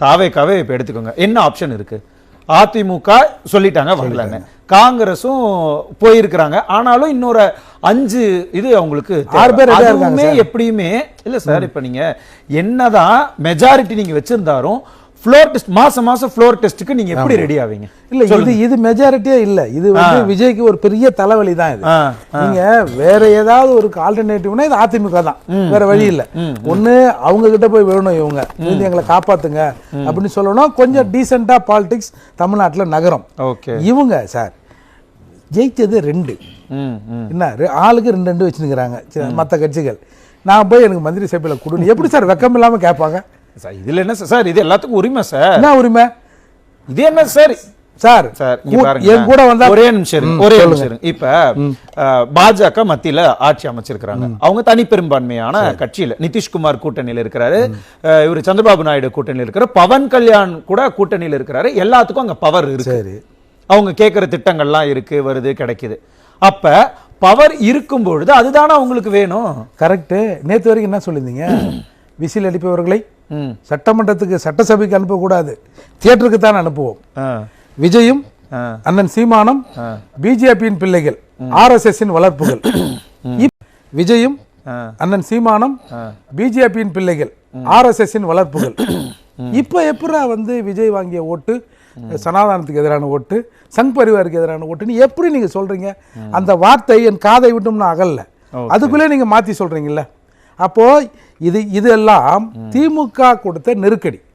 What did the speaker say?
தாவேக்காவே இப்ப எடுத்துக்கோங்க, என்ன ஆப்ஷன் இருக்கு? அதிமுக சொல்லிட்டாங்க வரலன்னு, காங்கிரஸும் போயிருக்கிறாங்க. ஆனாலும் இன்னொரு 5 இது அவங்களுக்கு 6 பேர் எப்படியுமே இல்ல சார். இப்ப நீங்க என்னதான் மெஜாரிட்டி நீங்க வச்சிருந்தாலும் ஃப்ளோர் டெஸ்ட் மாசம் ஃப்ளோர் டெஸ்ட்டுக்கு நீங்க எப்படி ரெடி ஆவீங்க? இல்ல இது மெஜாரிட்டியே இல்ல. இது வந்து விஜய்க்கு ஒரு பெரிய தலைவலி தான் இது. நீங்க வேற ஏதாவது ஒரு ஆல்டர்னேட்டிவ்னா இது அதிமுக தான், வேற வழி இல்ல. ஒண்ணு அவங்க கிட்ட போய் வேணும், இவங்க எங்களை காப்பாத்துங்க அப்படின்னு சொல்லணும். கொஞ்சம் டீசெண்டா பாலிடிக்ஸ் தமிழ்நாட்டுல நகரம். இவங்க சார் ஜெயிச்சது 2, என்ன ஆளுக்கு 2 வச்சுருக்கிறாங்க மற்ற கட்சிகள். நான் போய் எனக்கு மந்திரி சபையில கொடுன்னு எப்படி சார் வெக்கம் இல்லாம கேட்பாங்க? இதுல என்ன சார், இது எல்லாத்துக்கும் உரிமை சார். என்ன உரிமை இது? என்ன சார் சார் என் கூட வந்தா ஒரே நிமிஷம். இப்ப பாஜக மத்தியில ஆட்சி அமைச்சிருக்கிறாங்க. அவங்க தனி பெரும்பான்மையான கட்சியில நிதிஷ்குமார் கூட்டணியில இருக்கிறாரு, இவர் சந்திரபாபு நாயுடு கூட்டணியில இருக்கிறாரு, பவன் கல்யாண் கூட கூட்டணியில இருக்கிறாரு. எல்லாத்துக்கும் அங்க பவர் இருக்கு, அவங்க கேட்கிற திட்டங்கள்லாம் இருக்கு, வருது, கிடைக்குது. அப்ப பவர் இருக்கும் பொழுது அதுதானே அவங்களுக்கு வேணும். கரெக்ட். நேத்து வரைக்கும் என்ன சொல்லியிருந்தீங்க? விசில் அடிப்பவர்களை சட்டமன்றத்துக்கு சட்டசபைக்கு அனுப்பக்கூடாது, தியேட்டருக்கு தான் அனுப்புவோம். விஜயும் அண்ணன் சீமானும் பிஜேபியின் பிள்ளைகள், ஆர்எஸ்எஸ் வளர்ப்புகள். விஜயும் அண்ணன் சீமானும் பிஜேபியின் பிள்ளைகள், ஆர்எஸ்எஸ் வளர்ப்புகள். இப்ப எப்படா வந்து விஜய் வாங்கிய ஓட்டு சனாதனத்துக்கு எதிரான ஓட்டு, சங் பரிவாருக்கு எதிரான ஓட்டுன்னு எப்படி நீங்க சொல்றீங்க? அந்த வார்த்தை என் காதை விட்டும்னு அகல்ல, அதுக்குள்ளே நீங்க மாத்தி சொல்றீங்கல்ல. அப்போ இதெல்லாம் திமுக கொடுத்த நெருக்கடி.